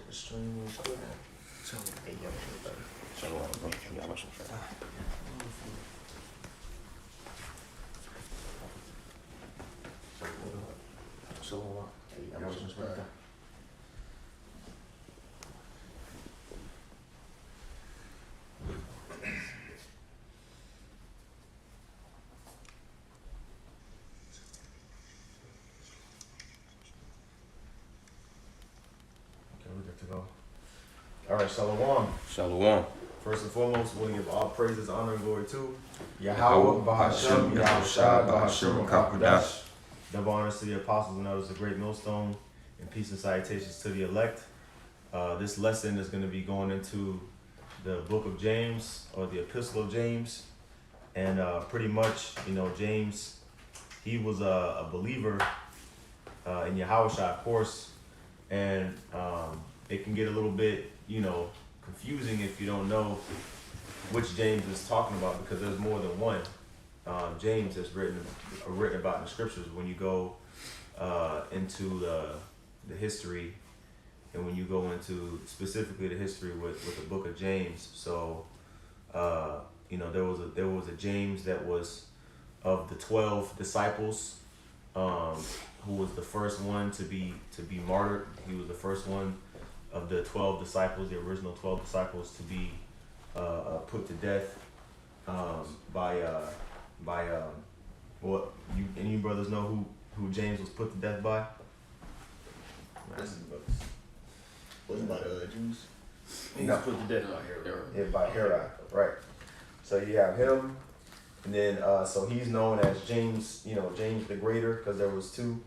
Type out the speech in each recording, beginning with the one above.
the stream real quick. To go. All right, Shalom. Shalom. First and foremost, we want to give all praises, honor, and glory to Yahweh, Bahashem, Yahushua, Bahashem, Kakudash. Double honors to the apostles and elders of Great Millstone, and peace and salutations to the elect. This lesson is going to be going into the book of James, or the Epistle of James. And pretty much, James, he was a believer in Yahushua, of course. And it can get a little bit, confusing if you don't know which James is talking about, because there's more than one James that's written about in the scriptures. When you go into the history, and when you go into specifically the history with the book of James, so there was a James that was of the 12 disciples, who was the first one to be martyred. He was the first one of the 12 disciples, the original 12 disciples, to be put to death by what any brothers know who James was put to death by? Was it by the Jews? He was put to death by Herod. Yeah, by Herod, right. So you have him, and then so he's known as James, James the Greater, because there was two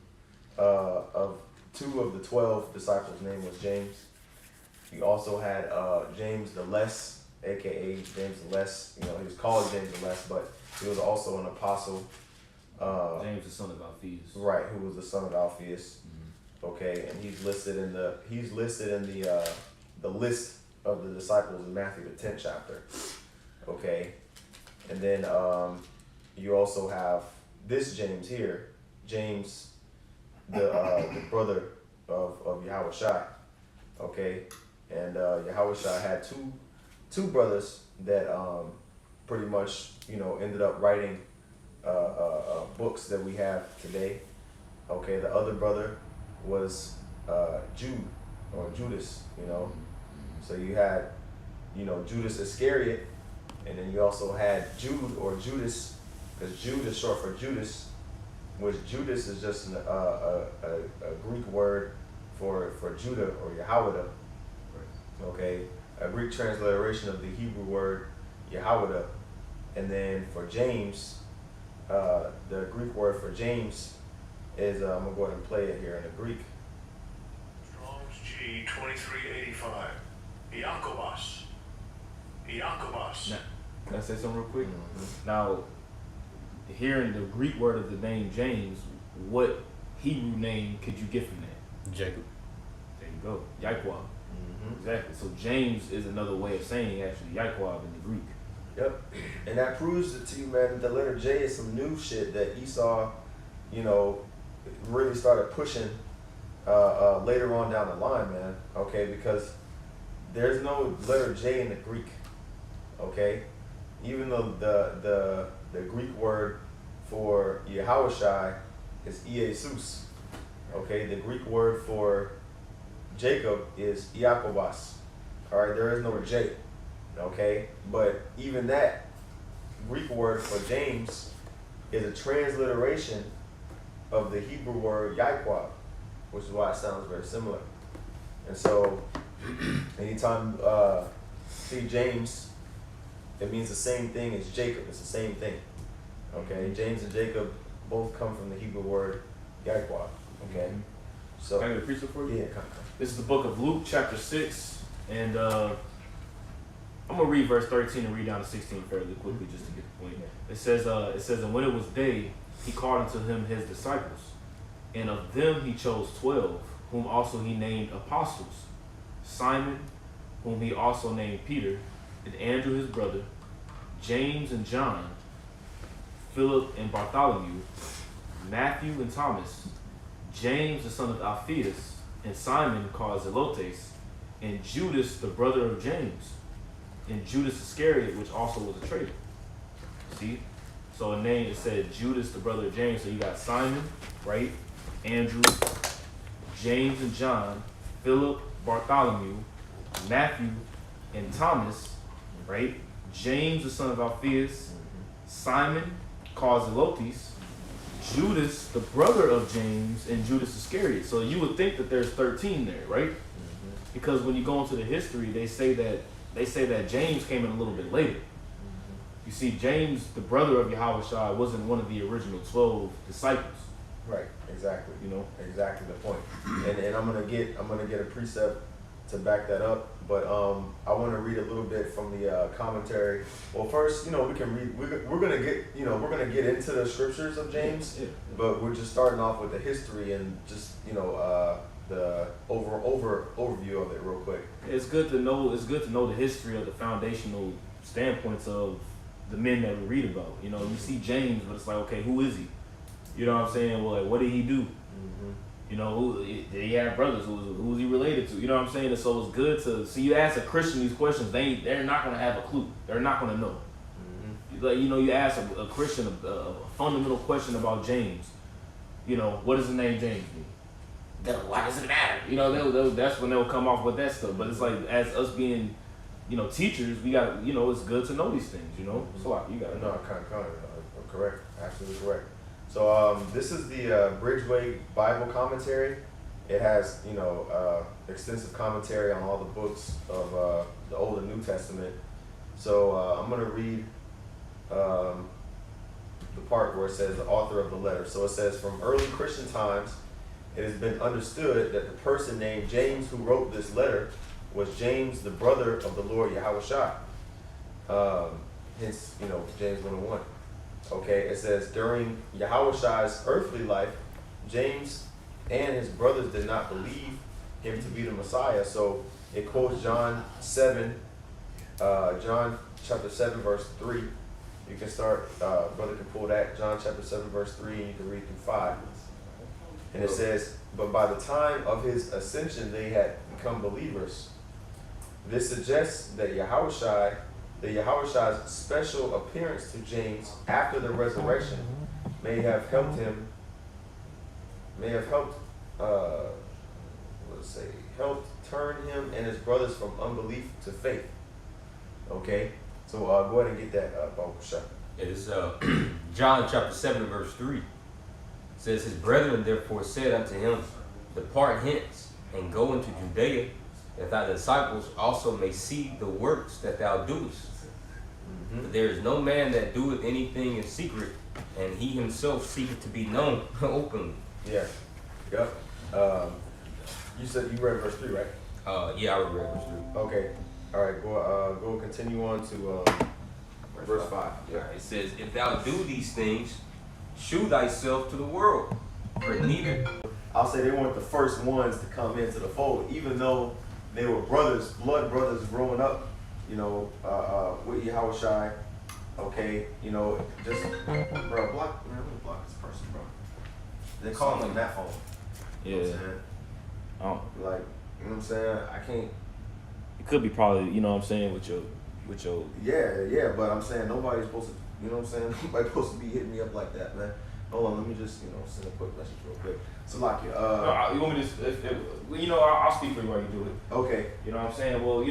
of the 12 disciples' name was James. You also had James the Less, aka James the Less. He was called James the Less, but he was also an apostle. James the son of Alphaeus. Right, who was the son of Alphaeus. Mm-hmm. Okay, and he's listed in the list of the disciples in Matthew the 10th chapter. Okay, and then you also have this James here, James, the brother of Yahushua. Okay, and Yahushua had two brothers that pretty much ended up writing books that we have today. Okay, the other brother was Jude or Judas. So you had Judas Iscariot, and then you also had Jude or Judas, because Jude is short for Judas, which Judas is just a Greek word for Judah or Yahweh. Okay, a Greek transliteration of the Hebrew word Yahweh. And then for James, the Greek word for James is, I'm going to go ahead and play it here in the Greek. Strong's G 2385. Iakobos. Iakobos. Now, can I say something real quick? Mm-hmm. Now, hearing the Greek word of the name James, what Hebrew name could you get from that? Jacob. There you go. Yaquab. Mm-hmm. Exactly. So James is another way of saying actually Yaquab in the Greek. Yep. And that proves it to you, man, that the letter J is some new shit that Esau, really started pushing later on down the line, man. Okay, because there's no letter J in the Greek. Okay? Even though the Greek word for Yahushai is Iesus. Okay, the Greek word for Jacob is Iakobos. Alright, there is no J. Okay, but even that Greek word for James is a transliteration of the Hebrew word Yaquab, which is why it sounds very similar. And so anytime see James, it means the same thing as Jacob. It's the same thing. Okay, James and Jacob both come from the Hebrew word Yaquab. Okay, Mm-hmm. so Can I get a precept for you? yeah, come. This is the book of Luke, chapter 6, and I'm gonna read verse 13 and read down to 16 fairly quickly just to get the point. It says, and when it was day, he called unto him his disciples, and of them he chose 12, whom also he named apostles: Simon, whom he also named Peter, and Andrew his brother, James and John, Philip and Bartholomew, Matthew and Thomas, James the son of Alphaeus, and Simon called Zelotes, and Judas, the brother of James, and Judas Iscariot, which also was a traitor. See? So a name, it said Judas, the brother of James. So you got Simon, right? Andrew, James and John, Philip, Bartholomew, Matthew, and Thomas, right? James, the son of Alphaeus, Simon, called Zelotes, Judas, the brother of James, and Judas Iscariot. So you would think that there's 13 there, right? Because when you go into the history, they say that James came in a little bit later. You see, James, the brother of Yahushua, wasn't one of the original 12 disciples. Right, exactly. You know, exactly the point. And I'm gonna get a precept to back that up. But I want to read a little bit from the commentary. Well, first, we can read. We're gonna get into the scriptures of James, yeah. but we're just starting off with the history and just the overview of it real quick. It's good to know. It's good to know the history of the foundational standpoints of the men that we read about. You see James, but it's like, okay, who is he? You know what I'm saying? Well, like, what did he do? Did he have brothers? Who was he related to? You know what I'm saying? And so it's good to see. You ask a Christian these questions, they're not gonna have a clue. They're not gonna know. Like, you ask a Christian a fundamental question about James. What does the name James mean? Why does it matter? That's when they'll come off with that stuff. But it's like, as us being, teachers, we got, it's good to know these things. So like, you got to know. No, correct, absolutely correct. So this is the Bridgeway Bible commentary. It has extensive commentary on all the books of the Old and New Testament. So I'm going to read the part where it says the author of the letter. So it says, from early Christian times, it has been understood that the person named James who wrote this letter was James, the brother of the Lord Yahushua. Hence, James 1:1. Okay, it says, during Yahushua's earthly life, James and his brothers did not believe him to be the Messiah. So it quotes John chapter 7, verse 3. You can start, brother can pull that, John chapter 7, verse 3, and you can read through 5. And it says, but by the time of his ascension, they had become believers. This suggests that Yahushua's special appearance to James after the resurrection helped turn him and his brothers from unbelief to faith. Okay, so go ahead and get that, Baruch Shah. It is John chapter 7, verse 3. It says, his brethren therefore said unto him, depart hence, and go into Judea, that thy disciples also may see the works that thou doest. For there is no man that doeth anything in secret, and he himself seeketh to be known openly. Yeah. Yep. You said you read verse 3, right? Yeah, I read verse 3. Okay. All right. Go continue on to verse 5. Yeah. It says, if thou do these things, shew thyself to the world. For neither. I'll say they weren't the first ones to come into the fold, even though they were brothers, blood brothers growing up, with Yahushua. Okay, just, bro, block this person, bro. They call him that phone. Yeah. You know what I'm saying? Like, you know what I'm saying? I can't. It could be probably, with your. Yeah, but I'm saying nobody's supposed to, you know what I'm saying? Nobody's supposed to be hitting me up like that, man. Hold on, let me just, send a quick message real quick. Salakia, you want me to, I'll speak for you while you do it. Okay. You know what I'm saying? Well,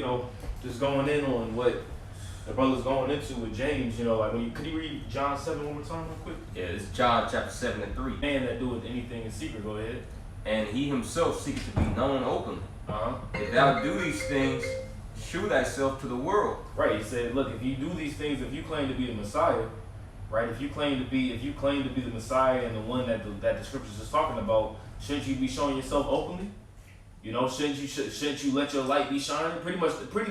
just going in on what the brother's going into with James, could you read John 7 one more time real quick? Yeah, it's John chapter 7 and 3. Man that doeth anything in secret, go ahead. And he himself seeketh to be known openly. If thou do these things, shew thyself to the world. Right, he said, look, if you do these things, if you claim to be the Messiah, right? If you claim to be the Messiah and the one that the scriptures is talking about, shouldn't you be showing yourself openly? Shouldn't you let your light be shining? Pretty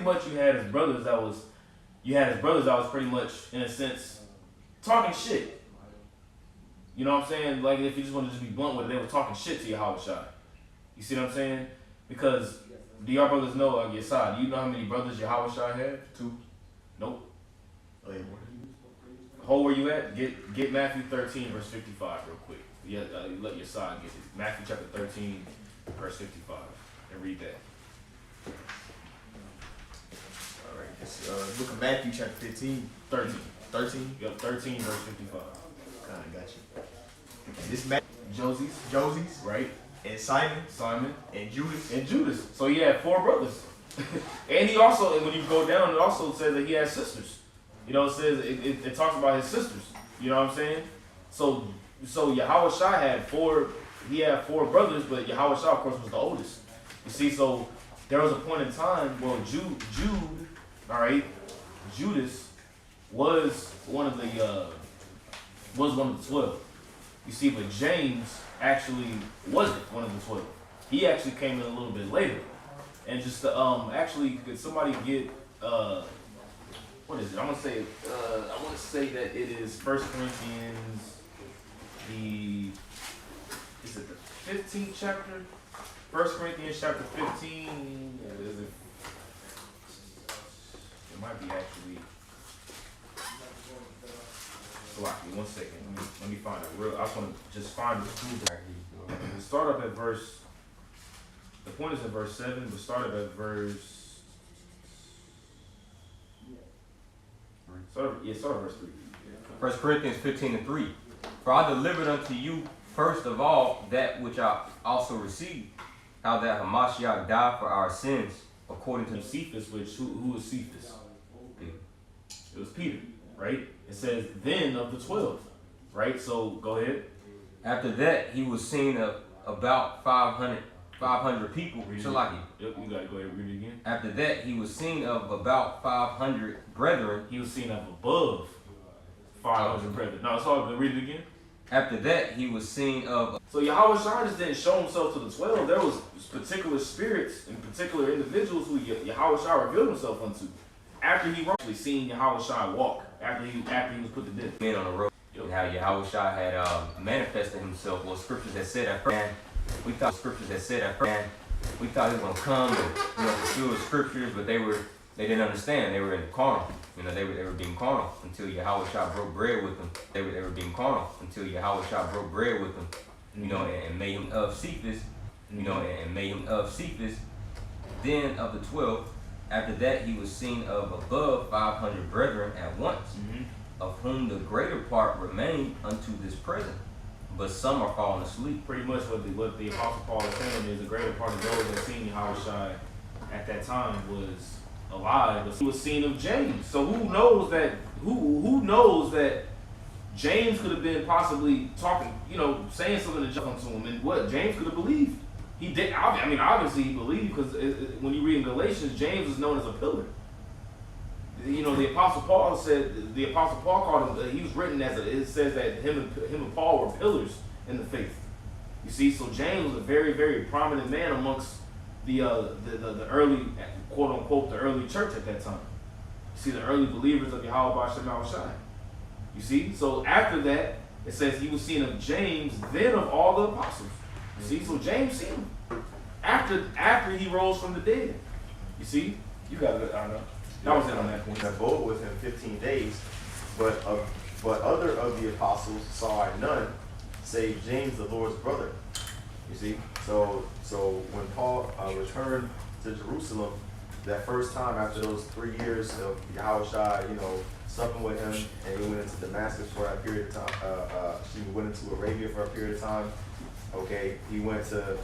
much, you had his brothers that was pretty much, in a sense, talking shit. You know what I'm saying? Like, if you just want to be blunt with it, they were talking shit to Yahushua. You see what I'm saying? Because do y'all brothers know on your side? Do you know how many brothers Yahushua had? 2? Nope. Hold where you at. Get Matthew 13 verse 55 real quick. Yeah, let your side get it. Matthew chapter 13 verse 55 and read that. Book of Matthew, chapter 15. 13. 13. Yep, 13 verse 55. Kind of got you. And this Matthew, Josie's, right? And Simon, and Judas. So he had 4 brothers. And he also, and when you go down, it also says that he had sisters. You know, it says, it talks about his sisters. You know what I'm saying? So Yahushua had 4 brothers, but Yahushua, of course, was the oldest. You see, so there was a point in time, well, Judas was one of the 12. You see, but James actually wasn't one of the 12. He actually came in a little bit later. And just actually, could somebody get what is it? I want to say that it is 1 Corinthians is it the 15th chapter? 1 Corinthians chapter 15. Is it? It might be actually. One second. Let me find it real. I just want to just find the school back here. We'll start up at verse. The point is in verse 7, but start up at verse. Start at verse 3. 1 Corinthians 15:3. For I delivered unto you first of all that which I also received, how that Hamashiach died for our sins, according to Cephas, which who was Cephas? It was Peter, right? It says then of the 12, right? So go ahead. After that, he was seen of about 500 people. Yep, So you gotta go ahead and read it again. after that, he was seen of about 500 brethren. He was seen of above 500 brethren. No, it's all good. Read it again. After that, he was seen of. So Yahushua just didn't show himself to the 12. There was particular spirits and particular individuals who Yahushua revealed himself unto. After he actually seen Yahushua walk, after he was put to death. Men on the road, and how Yahushua had manifested himself. Well, scriptures that said at first, we thought he was gonna come and fulfill the scriptures, but they didn't understand. They were in the carnal. They were being carnal until Yahushua broke bread with them. They were being carnal until Yahushua broke bread with them. And made him of Cephas. And made him of Cephas. Then of the 12. After that, he was seen of above 500 brethren at once, of whom the greater part remain unto this present, but some are fallen asleep. Pretty much what the Apostle Paul is saying is the greater part of those that seen Yahushua at that time was alive, but he was seen of James. So who knows that James could have been possibly talking, saying something to jump to him, and what James could have believed. He did. Obviously he believed, because when you read in Galatians, James is known as a pillar. The Apostle Paul called him. He was written as it says that him and Paul were pillars in the faith. You see, so James was a very, very prominent man amongst the early, quote unquote, the early church at that time. You see, the early believers of Yahweh Shai. You see, so after that, it says he was seen of James, then of all the apostles. See, so James seen him after he rose from the dead. You see, you got it. I know. That was it on that point. And abode with him 15 days, but other of the apostles saw I none, save James the Lord's brother. You see, so when Paul returned to Jerusalem that first time after those 3 years of Yahushua, supping with him, and he went into Damascus for a period of time. She went into Arabia for a period of time. Okay, he went to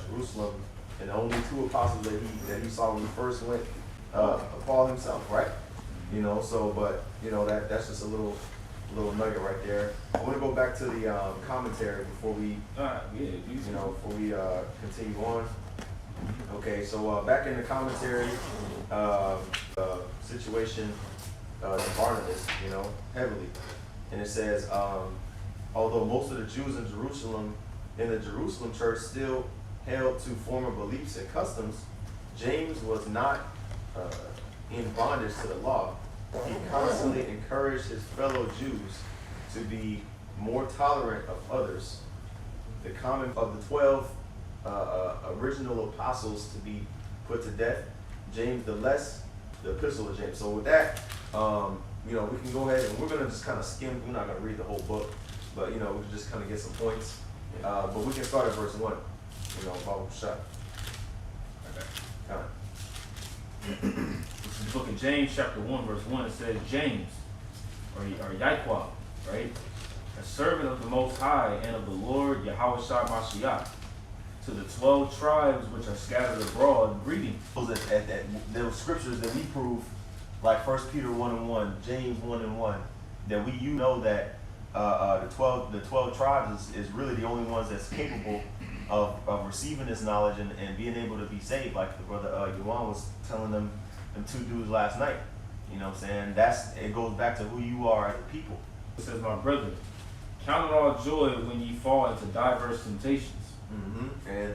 Jerusalem, and the only 2 apostles that he saw when he first went, Paul himself, right? That's just a little nugget right there. I want to go back to the commentary before we continue on. Okay, so back in the commentary, situation to Barnabas, heavily, and it says, although most of the Jews in the Jerusalem church still held to former beliefs and customs, James was not in bondage to the law. He constantly encouraged his fellow Jews to be more tolerant of others. The common of the 12 original apostles to be put to death, James the less, the Epistle of James. So with that, we can go ahead and we're going to just kind of skim. We're not going to read the whole book, but we can just kind of get some points. But we can start at verse 1. Bible shot. Okay. This is the book of James chapter 1, verse 1, it says, James, or Yahweh, right? A servant of the Most High and of the Lord Yahweh Shai Mashiach, to the 12 tribes which are scattered abroad, greeting. Those scriptures that we prove, like 1 Peter 1:1, James 1:1, that that the 12 tribes is really the only ones that's capable of receiving this knowledge and being able to be saved, like the brother Yuan was telling them two dudes last night. You know what I'm saying? It goes back to who you are as a people. It says, my brethren, count it all joy when ye fall into diverse temptations. Mm-hmm. And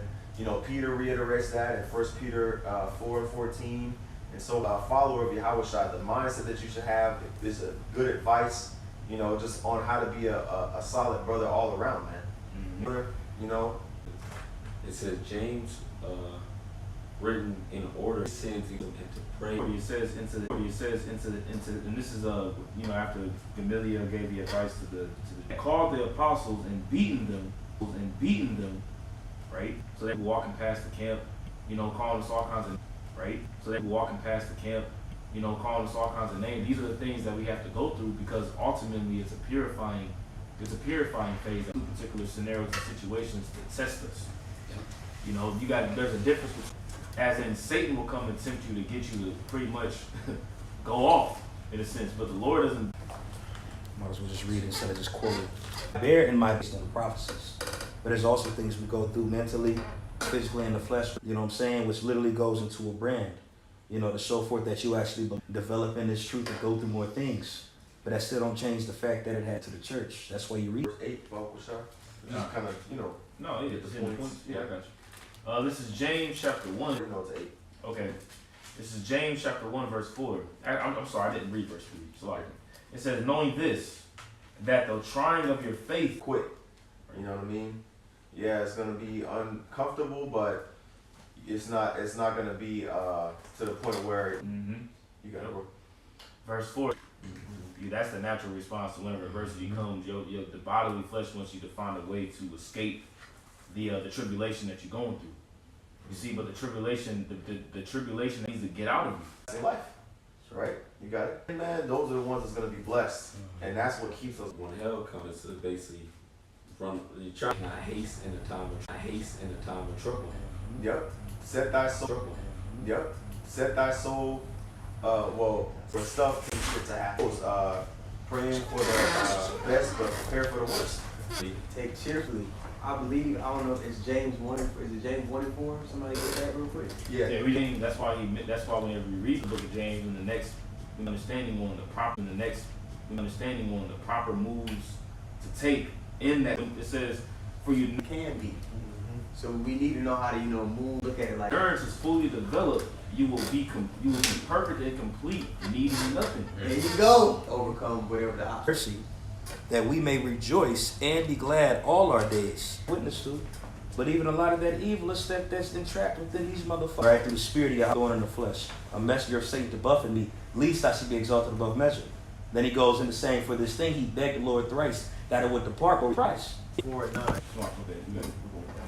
Peter reiterates that in 1 Peter 4:14. And so a follower of Yahweh Shai, the mindset that you should have is a good advice, just on how to be a solid brother all around, man. Mm-hmm. It says James, written in order, sends you into prayer. It says into, and this is after Gamaliel gave the advice to the called the apostles and beaten them, right? So they were walking past the camp, calling us all kinds of, right? So they were walking past the camp, calling us all kinds of names. These are the things that we have to go through because ultimately it's a purifying phase in particular scenarios and situations to test us. There's a difference as in Satan will come and tempt you to get you to pretty much go off in a sense, but the Lord doesn't. Might as well just read it instead of just quoting. Bear in mind based on the prophecies. But there's also things we go through mentally, physically in the flesh, which literally goes into a brand, to show forth that you actually develop in this truth and go through more things. But that still don't change the fact that it had to the church. That's why you read. Verse 8, just kind of, No, yeah, get the points. yeah, I got you. This is James chapter 1. It's 8. Okay. This is James chapter 1, verse 4. I'm sorry, I didn't read verse 3. So it says, knowing this, that the trying of your faith Quit. You know what I mean? Yeah, it's gonna be uncomfortable, but it's not gonna be to the point where you gotta work. Verse 4. That's the natural response to whenever adversity comes. The bodily flesh wants you to find a way to escape the tribulation that you're going through. You see, but the tribulation needs to get out of you. Same life, right? You got it, man. Those are the ones that's gonna be blessed, and that's what keeps us. When hell comes, to basically from you try not haste in the time of trouble. Yep. Set thy soul. Yep. Set thy soul. For stuff to happen. Praying for the best, but prepare for the worst. Take cheerfully. I believe, I don't know if it's James 1, is it James 1:4? Somebody get that real quick. Yeah. That's why whenever we read the book of James, and the next understanding on the proper moves to take in that, it says, for you Can be. So we need to know how to, move, look at it like endurance is fully developed, you will be perfect and complete, needing nothing. there you go. Overcome whatever the obstacle. Mercy, that we may rejoice and be glad all our days. Witness to. But even a lot of that evil is that's entrapped within these motherfuckers. Right through the spirit of Yahweh going in the flesh. A messenger of Satan to buffet me, least I should be exalted above measure. Then he goes into saying, for this thing he begged the Lord thrice, that it would depart over Christ. 4:9.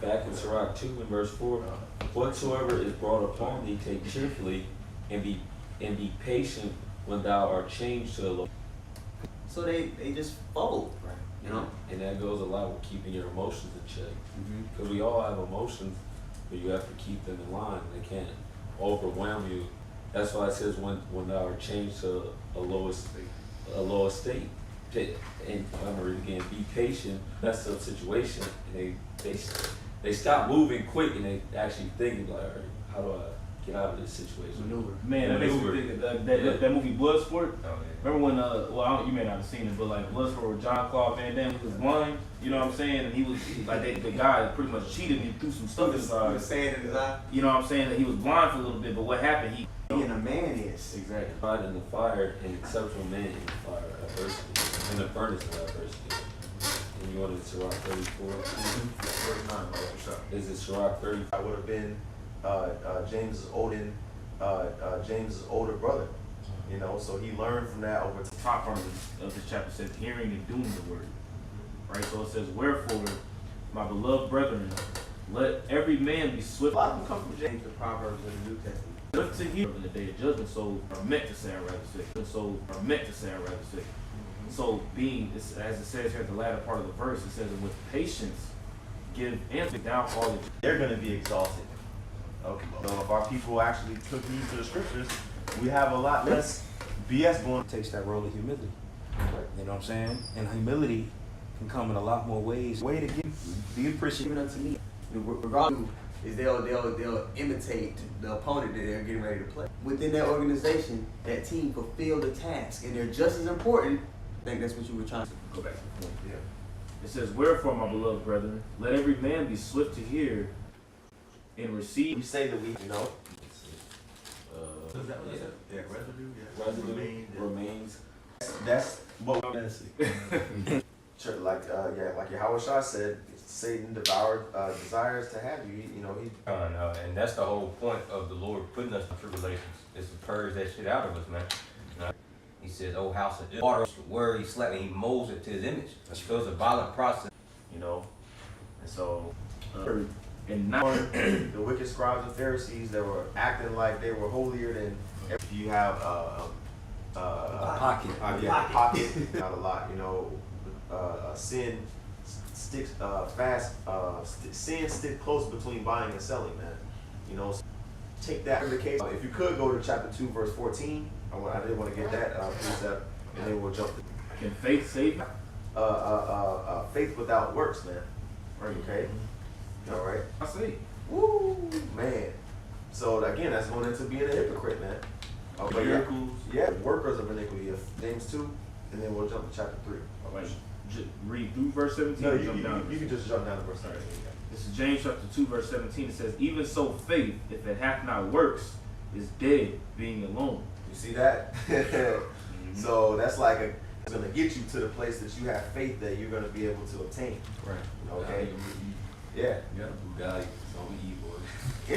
Back in Sirach 2 and verse 4, whatsoever is brought upon thee, take cheerfully, and be patient when thou art changed to the Lord. So they just fold, right? And that goes a lot with keeping your emotions in check. Because we all have emotions, but you have to keep them in line. They can't overwhelm you. That's why it says when thou art changed to a lower state. And I'm gonna read again. Be patient. That's the situation. And they stop moving quick, and they actually think like, all right, how do I get out of this situation? Maneuver. Man, that makes me think of that movie Bloodsport. Oh, yeah. Remember when you may not have seen it, but like Bloodsport with John Claude Van Damme was blind, you know what I'm saying? And he was like the guy pretty much cheated and threw some stuff inside. He was saying in his eye. You know what I'm saying? That he was blind for a little bit, but what happened? He Being a man is. exactly. Tried in the fire, and exceptional man in the fire of adversity, in the furnace of adversity. And you wanted Sirach 34. Verse 9. What's up? Is it Sirach 30? I would have been James's older brother. So he learned from that over time. The top part of this chapter says, hearing and doing the word. Right? So it says, wherefore, my beloved brethren, Let every man be swift. A lot of them come from James. James, the Proverbs of the New Testament. Swift to hear in the day of judgment, so are meant to sound rather sick. And so are meant to sound rather sick. So being, as it says here at the latter part of the verse, it says, and with patience give answer down all the. They're going to be exalted. Okay. So if our people actually took heed to the scriptures, we have a lot less BS going. It takes that role of humility. You know what I'm saying? And humility can come in a lot more ways. Way to be appreciative. Even unto me, regardless, is they'll imitate the opponent that they're getting ready to play. Within that organization, that team fulfilled a task, and they're just as important. I think that's what you were trying to Go back to the point. Yeah. It says, wherefore, my beloved brethren, let every man be swift to hear and receive. We say that we, you know. Yeah, residue. Remains. That's what we're going to see. Like Yahweh Shah said, Satan devoured desires to have you. You know, he. And that's the whole point of the Lord putting us in tribulations. Is to purge that shit out of us, man. You know, he says, "Oh, house of water, where he slept, and he molds it to his image." So it's a violent process. You know, and so, and now The wicked scribes and Pharisees that were acting like they were holier than. If you have a pocket. Pocket, not a lot. You know, sin sticks fast. Sin sticks close between buying and selling, man. You know, so take that in the case. If you could go to chapter 2, verse 14. I did want to get that precept, and then we'll jump. Can faith save? Faith without works, man. Right? Okay. All right. I see. Woo, man. So again, that's going into being a hypocrite, man. But Miracles. yeah, workers of iniquity. James 2, and then we'll jump to chapter 3. All right. Read through verse 17. No, or you jump down. can just jump down to verse 13. This is James chapter 2, verse 17. It says, even so faith, if it hath not works, is dead, being alone. You see that? So that's like it's going to get you to the place that you have faith that you're going to be able to obtain. Right. Okay? Yeah. Yeah, Bugatti.